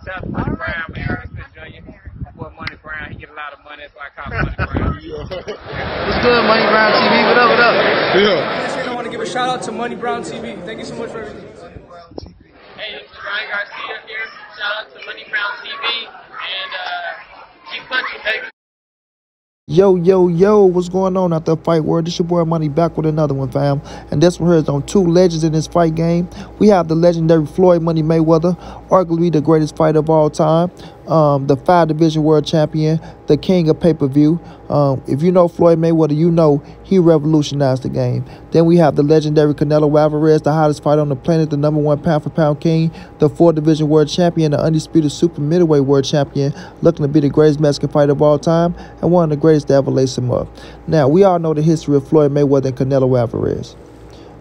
Shout out to Money Brown, man. Respect Junior. My boy Money Brown, he get a lot of money, that's why I call him Money Brown. What's good, Money Brown TV? What up, what up? Yeah. I want to give a shout out to Money Brown TV. Thank you so much for everything. Hey, this is Ryan Garcia here. Shout out to Money Brown TV. And keep punching, baby. Yo, what's going on out there, Fight World? This your boy Money back with another one, fam. And this one here is on two legends in this fight game. We have the legendary Floyd Money Mayweather, arguably the greatest fighter of all time, the 5-division world champion, the king of pay-per-view. If you know Floyd Mayweather, you know he revolutionized the game. Then we have the legendary Canelo Alvarez, the hottest fighter on the planet, the #1 pound-for-pound king, the 4th-division world champion, the undisputed super middleweight world champion, looking to be the greatest Mexican fighter of all time, and one of the greatest to ever lace him up. Now, we all know the history of Floyd Mayweather and Canelo Alvarez.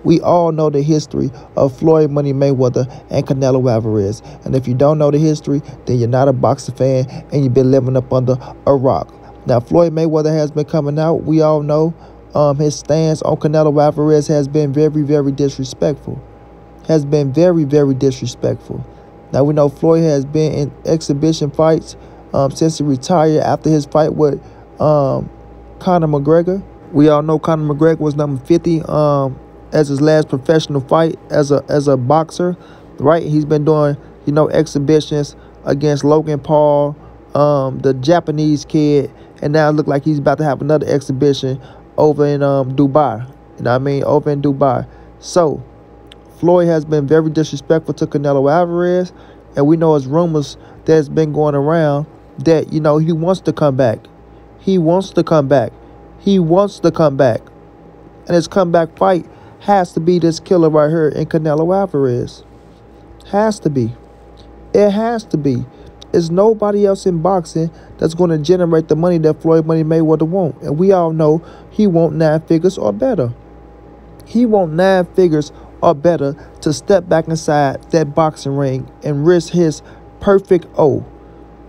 We all know the history of Floyd Money Mayweather and Canelo Alvarez. And if you don't know the history, then you're not a boxing fan and you've been living up under a rock. Now, Floyd Mayweather has been coming out. We all know his stance on Canelo Alvarez has been very, very disrespectful. Has been very, very disrespectful. Now, we know Floyd has been in exhibition fights since he retired after his fight with Conor McGregor. We all know Conor McGregor was number 50 as his last professional fight as a boxer, right? He's been doing, exhibitions against Logan Paul, the Japanese kid, and now it looks like he's about to have another exhibition over in Dubai. You know what I mean? Over in Dubai. So, Floyd has been very disrespectful to Canelo Alvarez, and we know it's rumors that's been going around that, he wants to come back. He wants to come back. He wants to come back. And his comeback fight has to be this killer right here in Canelo Alvarez. Has to be. It has to be. There's nobody else in boxing that's going to generate the money that Floyd Money Mayweather want. And we all know he want 9 figures or better. He want 9 figures or better to step back inside that boxing ring and risk his perfect O.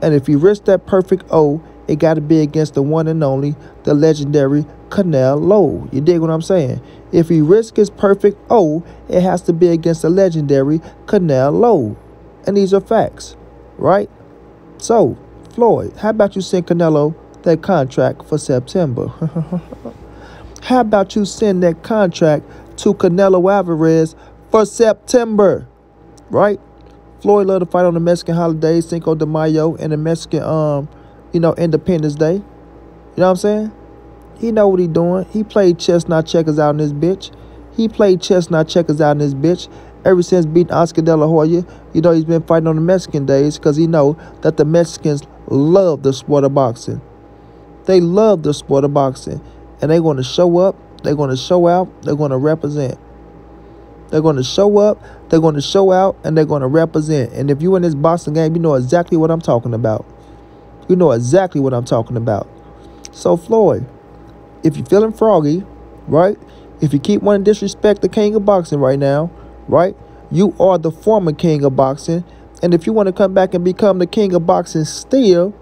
And if he risks that perfect O, it got to be against the one and only, the legendary Canelo. You dig what I'm saying? If he risks his perfect O, it has to be against the legendary Canelo. And these are facts, right? So, Floyd, how about you send Canelo that contract for September? How about you send that contract to Canelo Alvarez for September, right? Floyd loved to fight on the Mexican holidays, Cinco de Mayo, and the Mexican, Independence Day. You know what I'm saying? He know what he doing. He played chess, not checkers out in this bitch. He played chess, not checkers out in this bitch. Ever since beating Oscar De La Hoya, he's been fighting on the Mexican days because he know that the Mexicans love the sport of boxing. They love the sport of boxing. And they're going to show up, they're going to show out, they're going to represent. They're going to show up, they're going to show out, and they're going to represent. And if you in this boxing game, you know exactly what I'm talking about. You know exactly what I'm talking about. So, Floyd, if you're feeling froggy, right? If you keep wanting to disrespect the king of boxing right now, right? You are the former king of boxing. And if you want to come back and become the king of boxing still,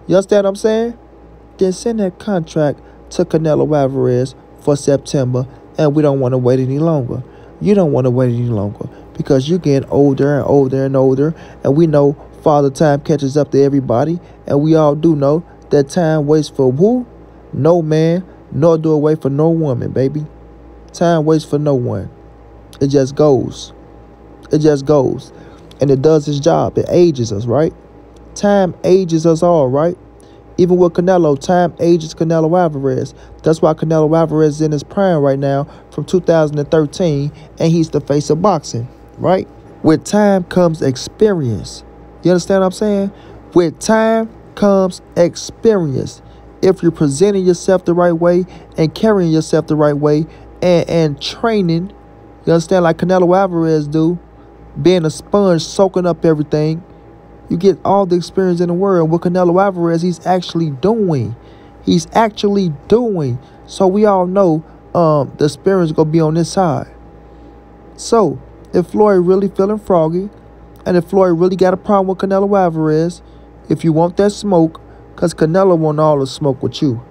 you understand what I'm saying? Then send that contract to Canelo Alvarez for September. And we don't want to wait any longer. You don't want to wait any longer because you're getting older and older and older. And we know Father Time catches up to everybody. And we all do know that time waits for who? No man, nor do it wait for no woman, baby. Time waits for no one. It just goes. It just goes. And it does its job. It ages us, right? Time ages us all, right? Even with Canelo, time ages Canelo Alvarez. That's why Canelo Alvarez is in his prime right now from 2013, and he's the face of boxing, right? With time comes experience. You understand what I'm saying? With time comes experience. If you're presenting yourself the right way and carrying yourself the right way and training, you understand, like Canelo Alvarez do, being a sponge, soaking up everything, you get all the experience in the world. With Canelo Alvarez, he's actually doing. He's actually doing. So we all know the experience is going to be on this side. So if Floyd really feeling froggy, and if Floyd really got a problem with Canelo Alvarez, if you want that smoke, because Canelo want all the smoke with you.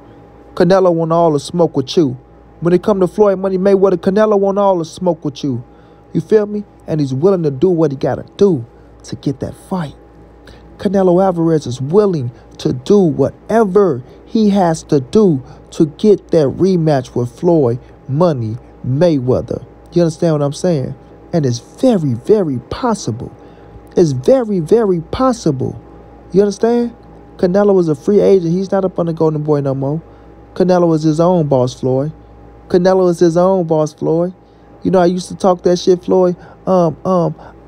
Canelo want all the smoke with you. When it come to Floyd Money Mayweather, Canelo want all the smoke with you. You feel me? And he's willing to do what he got to do to get that fight. Canelo Alvarez is willing to do whatever he has to do to get that rematch with Floyd Money Mayweather. You understand what I'm saying? And it's very, very possible. It's very, very possible. You understand? Canelo is a free agent. He's not up on the Golden Boy no more. Canelo is his own boss, Floyd. Canelo is his own boss, Floyd. You know, I used to talk that shit, Floyd. I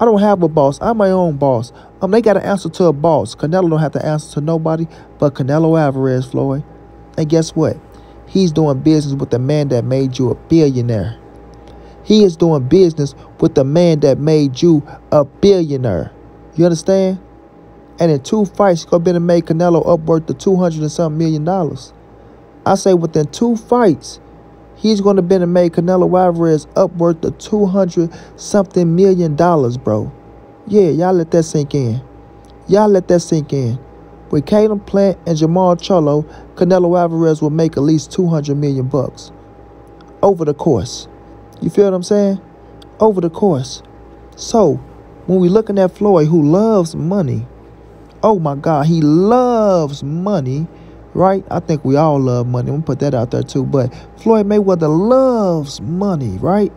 don't have a boss. I'm my own boss. They got to answer to a boss. Canelo don't have to answer to nobody but Canelo Alvarez, Floyd. And guess what? He's doing business with the man that made you a billionaire. He is doing business with the man that made you a billionaire. You understand? And in 2 fights, he's going to be make Canelo upward to $200 and something million. I say within 2 fights, he's going to be make Canelo Alvarez upward to $200 something million, bro. Yeah, y'all let that sink in. Y'all let that sink in. With Caleb Plant and Jamal Charlo, Canelo Alvarez will make at least $200 million over the course. You feel what I'm saying? Over the course. So, when we looking at Floyd, who loves money, oh my God, he loves money, right? I think we all love money. I'm going to put that out there too. But Floyd Mayweather loves money, right?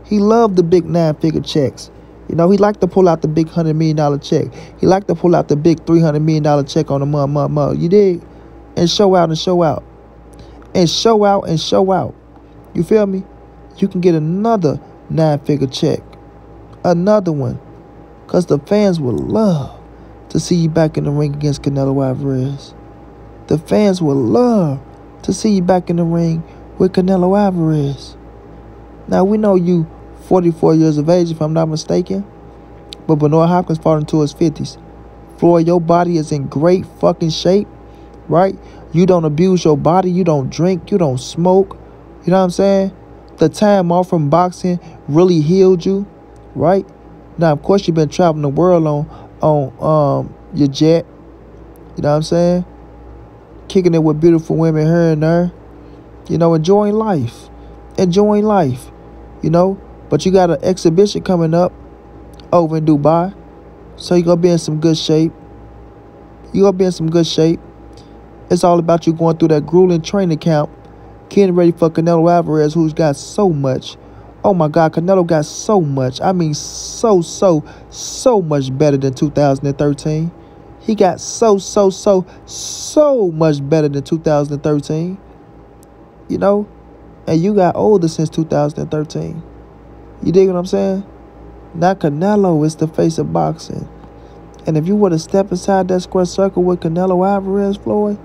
He loved the big 9-figure checks. You know, he liked to pull out the big $100 million check. He liked to pull out the big $300 million check on a month. You dig? And show out and show out. And show out and show out. You feel me? You can get another 9-figure check. Another one. Because the fans would love to see you back in the ring against Canelo Alvarez. The fans would love to see you back in the ring with Canelo Alvarez. Now, we know you 44 years of age, if I'm not mistaken. But Bernard Hopkins fought into his 50s. Floyd, your body is in great fucking shape, right? You don't abuse your body. You don't drink. You don't smoke. You know what I'm saying? The time off from boxing really healed you, right? Now, of course, you've been traveling the world on your jet. You know what I'm saying? Kicking it with beautiful women here and there. You know, enjoying life. Enjoying life. You know? But you got an exhibition coming up over in Dubai. So you're going to be in some good shape. You're going to be in some good shape. It's all about you going through that grueling training camp, getting ready for Canelo Alvarez, who's got so much. Oh, my God, Canelo got so much. I mean, so much better than 2013. He got so much better than 2013. You know? And you got older since 2013. You dig what I'm saying? Now Canelo is the face of boxing. And if you were to step inside that square circle with Canelo Alvarez, Floyd,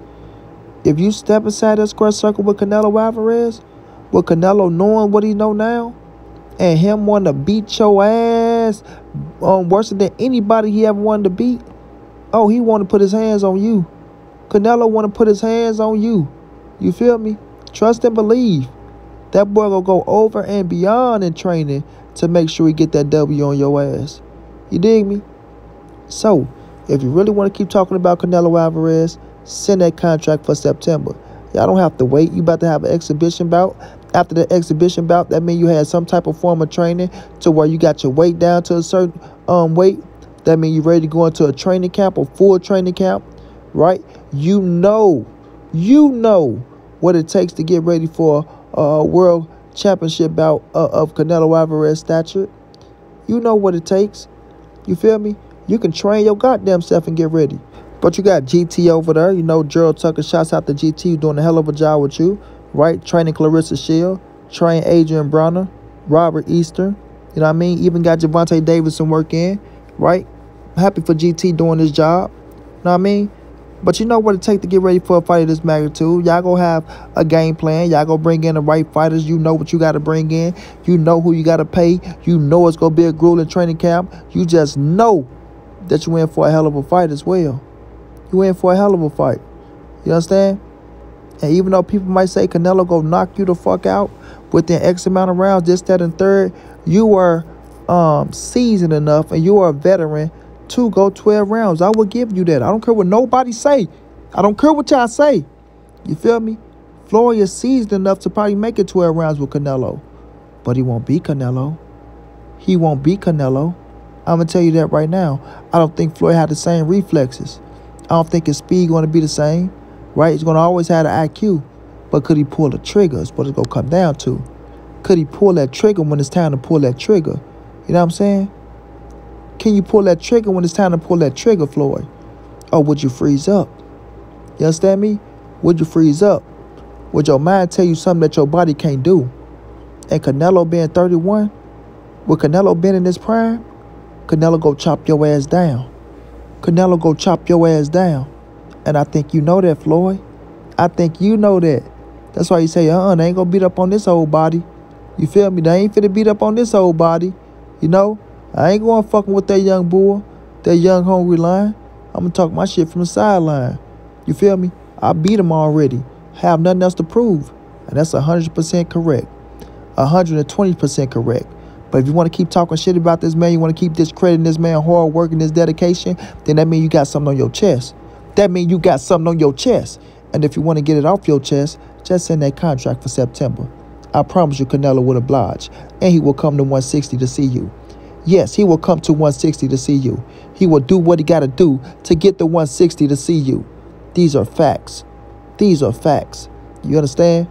if you step inside that square circle with Canelo Alvarez, with Canelo knowing what he know now, and him wanting to beat your ass worse than anybody he ever wanted to beat, oh, he want to put his hands on you. Canelo want to put his hands on you. You feel me? Trust and believe. That boy gonna go over and beyond in training to make sure he get that W on your ass. You dig me? So, if you really want to keep talking about Canelo Alvarez, send that contract for September. Y'all don't have to wait. You about to have an exhibition bout. After the exhibition bout, that means you had some type of form of training to where you got your weight down to a certain weight. That means you're ready to go into a training camp, a full training camp, right? You know what it takes to get ready for a world championship bout of Canelo Alvarez stature. You know what it takes. You feel me? You can train your goddamn self and get ready. But you got GT over there. You know, Gerald Tucker, shouts out to GT, doing a hell of a job with you, right? Training Clarissa Shield, train Adrian Bronner, Robert Easter. You know what I mean? Even got Javante Davidson work in, right? Happy for GT doing his job. You know what I mean? But you know what it takes to get ready for a fight of this magnitude. Y'all gonna have a game plan. Y'all gonna bring in the right fighters. You know what you got to bring in. You know who you got to pay. You know it's gonna be a grueling training camp. You just know that you in for a hell of a fight as well. You in for a hell of a fight. You understand? And even though people might say Canelo go knock you the fuck out within X amount of rounds, this, that, and third, you are seasoned enough and you are a veteran to go 12 rounds. I will give you that. I don't care what nobody say. I don't care what y'all say. You feel me? Floyd is seasoned enough to probably make it 12 rounds with Canelo. But he won't beat Canelo. He won't beat Canelo. I'm going to tell you that right now. I don't think Floyd had the same reflexes. I don't think his speed going to be the same, right? He's going to always have the IQ. But could he pull the trigger is what it's going to come down to. Could he pull that trigger when it's time to pull that trigger? You know what I'm saying? Can you pull that trigger when it's time to pull that trigger, Floyd? Or would you freeze up? You understand me? Would you freeze up? Would your mind tell you something that your body can't do? And Canelo being 31, with Canelo being in his prime, Canelo go chop your ass down. Canelo go chop your ass down. And I think you know that, Floyd. I think you know that. That's why you say, they ain't gonna beat up on this old body. You feel me? They ain't finna beat up on this old body. You know? I ain't going fucking with that young bull, that young hungry lion. I'm gonna talk my shit from the sideline. You feel me? I beat him already. Have nothing else to prove. And that's 100% correct. 120% correct. But if you want to keep talking shit about this man, you want to keep discrediting this man, hard work and his dedication, then that means you got something on your chest. That means you got something on your chest. And if you want to get it off your chest, just send that contract for September. I promise you Canelo will oblige. And he will come to 160 to see you. Yes, he will come to 160 to see you. He will do what he got to do to get the 160 to see you. These are facts. These are facts. You understand?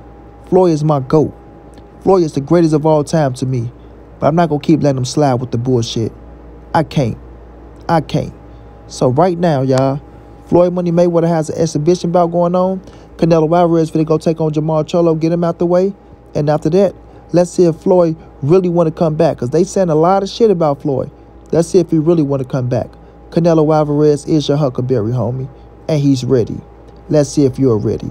Floyd is my GOAT. Floyd is the greatest of all time to me. But I'm not going to keep letting him slide with the bullshit. I can't. I can't. So right now, y'all, Floyd Money Mayweather has an exhibition bout going on. Canelo Alvarez finna go take on Jamal Cholo, get him out the way. And after that, let's see if Floyd really want to come back. Because they saying a lot of shit about Floyd. Let's see if he really want to come back. Canelo Alvarez is your Huckleberry, homie. And he's ready. Let's see if you're ready.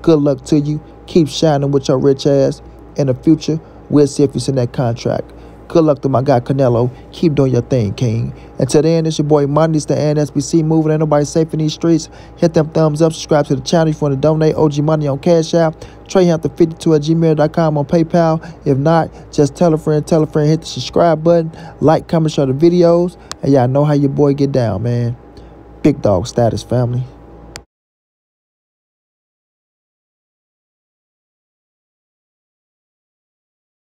Good luck to you. Keep shining with your rich ass. In the future, we'll see if you send that contract. Good luck to my guy Canelo. Keep doing your thing, King. Until then, it's your boy Monday. It's the NSBC moving. Ain't nobody safe in these streets. Hit them thumbs up. Subscribe to the channel if you want to donate OG money on Cash App. TreyHunther52@gmail.com on PayPal. If not, just tell a friend. Hit the subscribe button. Like, comment, share the videos. And y'all know how your boy get down, man. Big dog status, family.